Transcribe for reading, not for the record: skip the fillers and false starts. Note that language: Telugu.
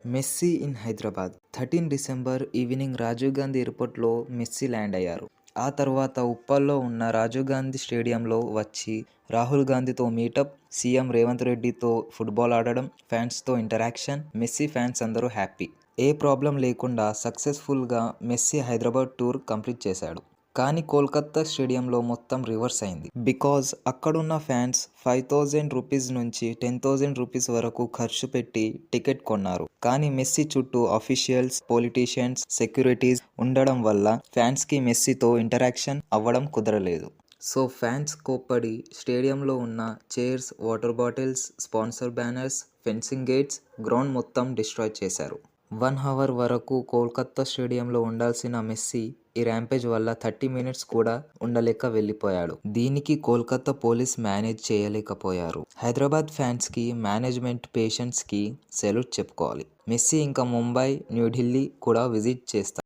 Messy in Hyderabad 13 December evening Rajiv Gandhi ఎయిర్పోర్ట్లో మెస్సీ ల్యాండ్ అయ్యారు. ఆ తర్వాత ఉప్పల్లో ఉన్న రాజీవ్ గాంధీ స్టేడియంలో వచ్చి రాహుల్ గాంధీతో మీటప్, సీఎం రేవంత్ రెడ్డితో ఫుట్బాల్ ఆడడం, ఫ్యాన్స్తో ఇంటరాక్షన్. మెస్సీ ఫ్యాన్స్ అందరూ హ్యాపీ. ఏ ప్రాబ్లం లేకుండా సక్సెస్ఫుల్గా మెస్సీ హైదరాబాద్ టూర్ కంప్లీట్ చేశాడు. కానీ కోల్కతా స్టేడియంలో మొత్తం రివర్స్ అయింది. బికాజ్ అక్కడున్న ఫ్యాన్స్ 5,000 రూపీస్ నుంచి 10,000 రూపీస్ వరకు ఖర్చు పెట్టి టికెట్ కొన్నారు. కానీ మెస్సీ చుట్టూ అఫీషియల్స్, పొలిటీషియన్స్, సెక్యూరిటీస్ ఉండడం వల్ల ఫ్యాన్స్కి మెస్సీతో ఇంటరాక్షన్ అవ్వడం కుదరలేదు. సో ఫ్యాన్స్ కోప్పడి స్టేడియంలో ఉన్న chairs, water bottles, sponsor banners, fencing gates, ground మొత్తం డిస్ట్రాయ్ చేశారు. 1 అవర్ వరకు కోల్కతా స్టేడియంలో ఉండాల్సిన మెస్సీ ఈ ర్యాంపేజ్ వల్ల 30 మినిట్స్ కూడా ఉండలేక వెళ్ళిపోయాడు. దీనికి కోల్కతా పోలీస్ మేనేజ్ చేయలేకపోయారు. హైదరాబాద్ ఫ్యాన్స్కి, మేనేజ్మెంట్, పేషెంట్స్కి సెల్యూట్ చెప్పుకోవాలి. మెస్సీ ఇంకా ముంబై, న్యూఢిల్లీ కూడా విజిట్ చేస్తారు.